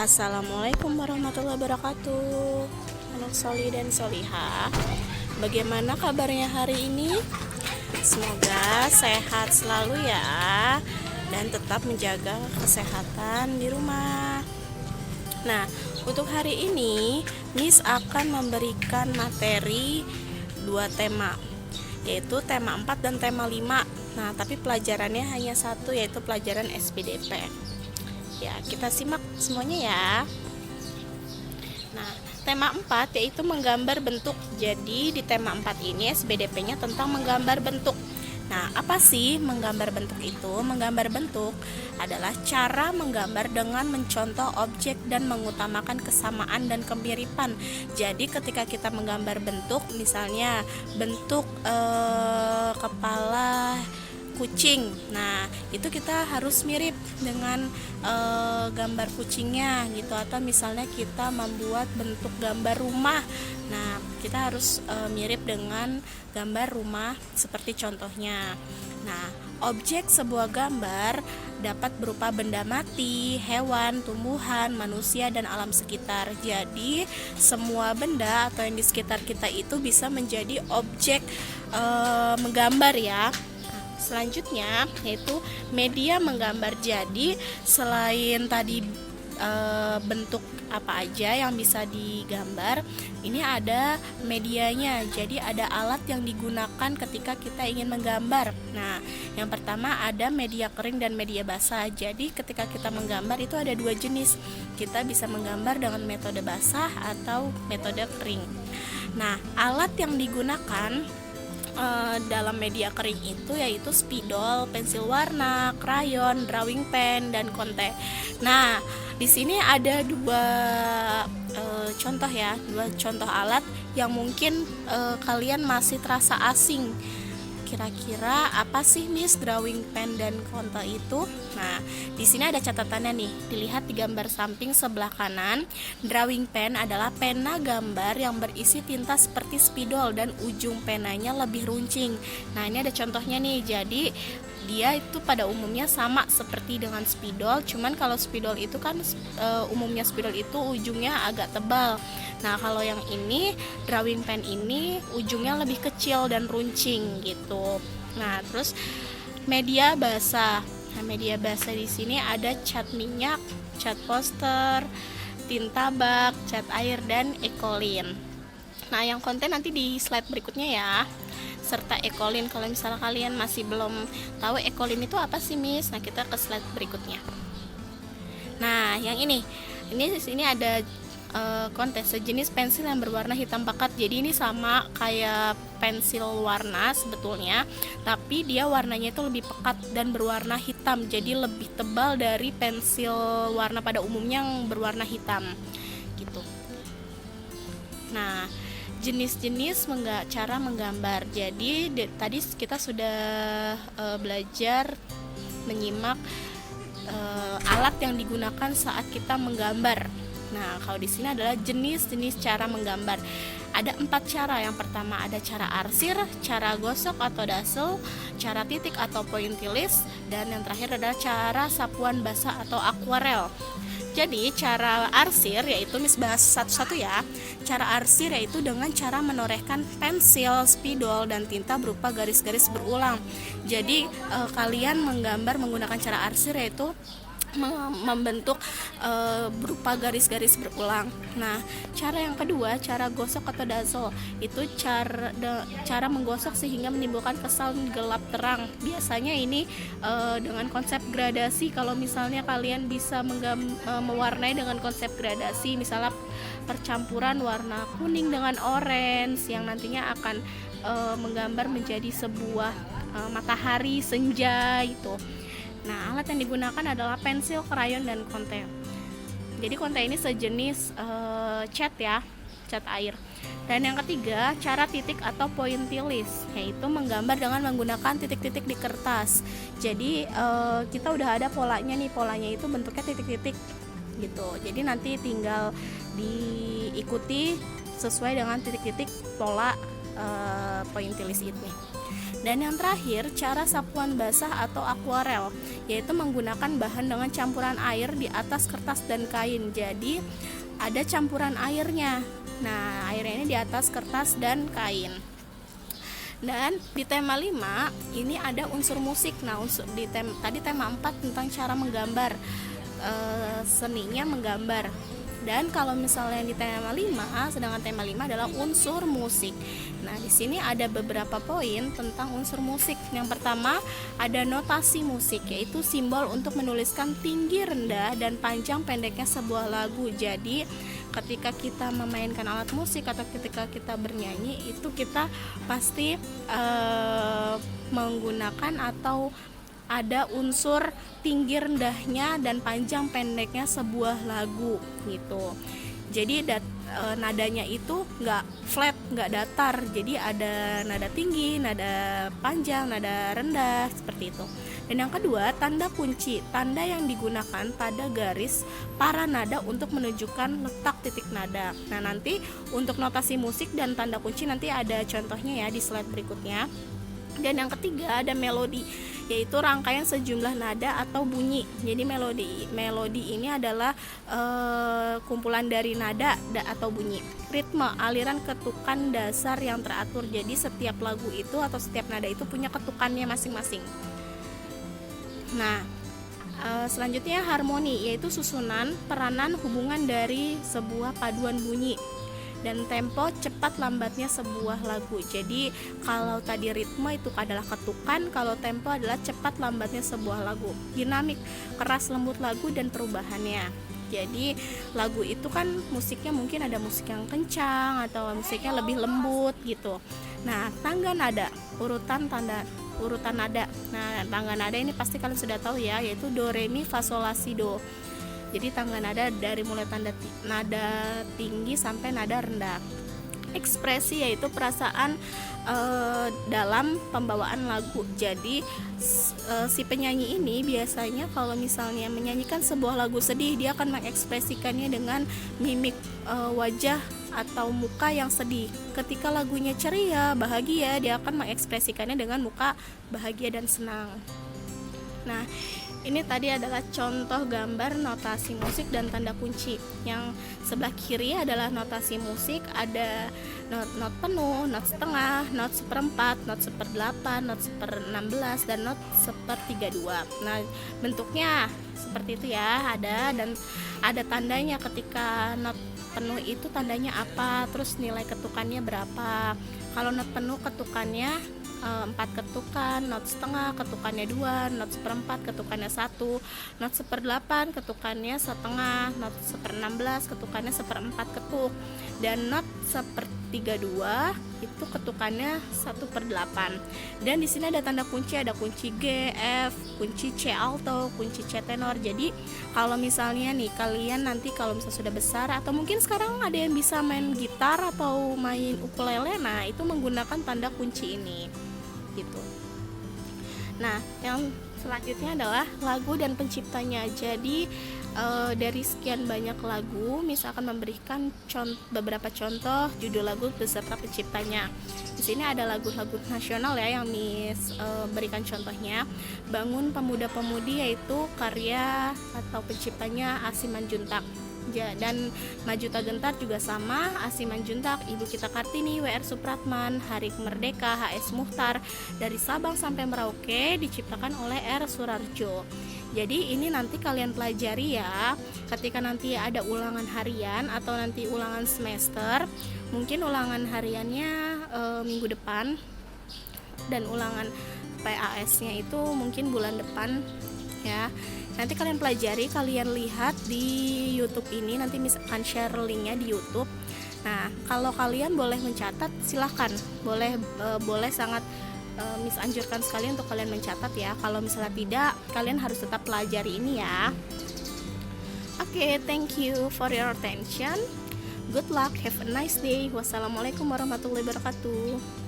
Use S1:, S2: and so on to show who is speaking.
S1: Assalamualaikum warahmatullahi wabarakatuh. Anak soli dan soliha, bagaimana kabarnya hari ini? Semoga sehat selalu ya, dan tetap menjaga kesehatan di rumah. Nah, untuk hari ini Miss akan memberikan materi dua tema, yaitu tema 4 dan tema 5. Nah, tapi pelajarannya hanya satu, yaitu pelajaran SPDP. Ya, kita simak semuanya ya. Nah, tema 4 yaitu menggambar bentuk. Jadi di tema 4 ini SBDP-nya tentang menggambar bentuk. Nah, apa sih menggambar bentuk itu? Menggambar bentuk adalah cara menggambar dengan mencontoh objek dan mengutamakan kesamaan dan kemiripan. Jadi ketika kita menggambar bentuk, misalnya bentuk kepala kucing, nah itu kita harus mirip dengan gambar kucingnya gitu. Atau misalnya kita membuat bentuk gambar rumah, nah kita harus mirip dengan gambar rumah seperti contohnya. Nah, objek sebuah gambar dapat berupa benda mati, hewan, tumbuhan, manusia, dan alam sekitar. Jadi semua benda atau yang di sekitar kita itu bisa menjadi objek menggambar ya. Selanjutnya yaitu media menggambar. Jadi selain tadi bentuk apa aja yang bisa digambar, ini ada medianya. Jadi ada alat yang digunakan ketika kita ingin menggambar. Nah, yang pertama ada media kering dan media basah. Jadi ketika kita menggambar itu ada dua jenis. Kita bisa menggambar dengan metode basah atau metode kering. Nah, alat yang digunakan dalam media kering itu yaitu spidol, pensil warna, krayon, drawing pen, dan konte. Nah, di sini ada dua contoh ya, dua contoh alat yang mungkin kalian masih terasa asing. Kira-kira apa sih Miss drawing pen dan konte itu? Nah, di sini ada catatannya nih. Dilihat di gambar samping sebelah kanan, drawing pen adalah pena gambar yang berisi tinta seperti spidol dan ujung penanya lebih runcing. Nah, ini ada contohnya nih. Jadi dia itu pada umumnya sama seperti dengan spidol, cuman kalau spidol itu kan umumnya spidol itu ujungnya agak tebal. Nah, kalau yang ini drawing pen ini ujungnya lebih kecil dan runcing gitu. Nah, terus media basah. Nah, media basah di sini ada cat minyak, cat poster, tinta bak, cat air, dan ekolin. Nah, yang konten nanti di slide berikutnya ya, serta ekolin. Kalau misalnya kalian masih belum tahu ekolin itu apa sih Miss, nah kita ke slide berikutnya. Nah, yang ini ada kontes sejenis pensil yang berwarna hitam pekat. Jadi ini sama kayak pensil warna sebetulnya, tapi dia warnanya itu lebih pekat dan berwarna hitam. Jadi lebih tebal dari pensil warna pada umumnya yang berwarna hitam gitu. Nah, jenis-jenis cara menggambar. Jadi tadi kita sudah belajar menyimak alat yang digunakan saat kita menggambar. Nah, kalau di sini adalah jenis-jenis cara menggambar. Ada 4 cara. Yang pertama ada cara arsir, cara gosok atau dazzle, cara titik atau pointillis, dan yang terakhir adalah cara sapuan basah atau akuarel. Jadi cara arsir yaitu Miss bahas satu-satu ya. Cara arsir yaitu dengan cara menorehkan pensil, spidol, dan tinta berupa garis-garis berulang. Jadi kalian menggambar menggunakan cara arsir yaitu membentuk berupa garis-garis berulang. Nah, cara yang kedua, cara gosok atau dazzle, itu cara menggosok sehingga menimbulkan kesan gelap terang. Biasanya ini dengan konsep gradasi. Kalau misalnya kalian bisa mewarnai dengan konsep gradasi, misalnya percampuran warna kuning dengan orange yang nantinya akan menggambar menjadi sebuah matahari senja itu. Nah, alat yang digunakan adalah pensil, krayon, dan konte. Jadi konte ini sejenis cat ya, cat air. Dan yang ketiga, cara titik atau pointillis, yaitu menggambar dengan menggunakan titik-titik di kertas. Jadi kita udah ada polanya nih, polanya itu bentuknya titik-titik gitu. Jadi nanti tinggal diikuti sesuai dengan titik-titik pola pointillis ini. Dan yang terakhir, cara sapuan basah atau akuarel, yaitu menggunakan bahan dengan campuran air di atas kertas dan kain. Jadi ada campuran airnya. Nah, airnya ini di atas kertas dan kain. Dan di tema 5 ini ada unsur musik. Nah, tadi tema 4 tentang cara menggambar, seninya menggambar. Dan kalau misalnya di tema 5, sedangkan tema 5 adalah unsur musik. Nah, di sini ada beberapa poin tentang unsur musik. Yang pertama, ada notasi musik, yaitu simbol untuk menuliskan tinggi, rendah, dan panjang pendeknya sebuah lagu. Jadi, ketika kita memainkan alat musik atau ketika kita bernyanyi, itu kita pasti menggunakan atau ada unsur tinggi rendahnya dan panjang pendeknya sebuah lagu gitu. Jadi nadanya itu nggak flat, nggak datar. Jadi ada nada tinggi, nada panjang, nada rendah, seperti itu. Dan yang kedua, tanda kunci, tanda yang digunakan pada garis para nada untuk menunjukkan letak titik nada. Nah, nanti untuk notasi musik dan tanda kunci nanti ada contohnya ya di slide berikutnya. Dan yang ketiga ada melodi, yaitu rangkaian sejumlah nada atau bunyi. Jadi melodi ini adalah kumpulan dari nada atau bunyi. Ritme, aliran ketukan dasar yang teratur. Jadi setiap lagu itu atau setiap nada itu punya ketukannya masing-masing. Nah, selanjutnya harmoni, yaitu susunan, peranan, hubungan dari sebuah paduan bunyi. Dan tempo, cepat lambatnya sebuah lagu. Jadi kalau tadi ritme itu adalah ketukan, kalau tempo adalah cepat lambatnya sebuah lagu. Dinamik, keras lembut lagu dan perubahannya. Jadi lagu itu kan musiknya mungkin ada musik yang kencang atau musiknya lebih lembut gitu. Nah, tangga nada, urutan nada. Nah, tangga nada ini pasti kalian sudah tahu ya, yaitu do, re, mi, fa, sol, la, si, do. Jadi tangga nada dari mulai nada tinggi sampai nada rendah. Ekspresi, yaitu perasaan dalam pembawaan lagu. Jadi si penyanyi ini biasanya kalau misalnya menyanyikan sebuah lagu sedih, dia akan mengekspresikannya dengan mimik wajah atau muka yang sedih. Ketika lagunya ceria, bahagia, dia akan mengekspresikannya dengan muka bahagia dan senang. Nah, ini tadi adalah contoh gambar notasi musik dan tanda kunci. Yang sebelah kiri adalah notasi musik, ada not penuh, not setengah, not seperempat, not seperdelapan, not seper-16, dan not seper-32. Nah, bentuknya seperti itu ya, dan ada tandanya ketika not penuh itu tandanya apa, terus nilai ketukannya berapa. Kalau not penuh ketukannya 4 ketukan, not setengah ketukannya 2, not seperempat ketukannya 1, not seperdelapan ketukannya setengah, not seper-16 ketukannya seperempat ketuk, dan not seper-32 itu ketukannya 1/8. Dan di sini ada tanda kunci, ada kunci G, F, kunci C alto, kunci C tenor. Jadi kalau misalnya nih kalian nanti kalau misalnya sudah besar atau mungkin sekarang ada yang bisa main gitar atau main ukulele, nah itu menggunakan tanda kunci ini gitu. Nah, yang selanjutnya adalah lagu dan penciptanya. Jadi dari sekian banyak lagu, misalkan memberikan beberapa contoh judul lagu beserta penciptanya. Di sini ada lagu-lagu nasional ya yang Miss berikan contohnya. Bangun Pemuda-Pemudi, yaitu karya atau penciptanya Asiman Juntak. Dan Maju Tak Gentar juga sama, Asiman Juntak, Ibu Kita Kartini, W.R. Supratman, Hari Merdeka, H.S. Muchtar. Dari Sabang sampai Merauke diciptakan oleh R. Surarjo. Jadi ini nanti kalian pelajari ya, ketika nanti ada ulangan harian atau nanti ulangan semester. Mungkin ulangan hariannya minggu depan, dan ulangan PAS-nya itu mungkin bulan depan ya. Nanti kalian pelajari, kalian lihat di YouTube ini, nanti misalkan share linknya di YouTube. Nah, kalau kalian boleh mencatat, silahkan, boleh sangat Miss anjurkan sekali untuk kalian mencatat ya. Kalau misalnya tidak, kalian harus tetap pelajari ini ya. Oke, thank you for your attention. Good luck, have a nice day. Wassalamualaikum warahmatullahi wabarakatuh.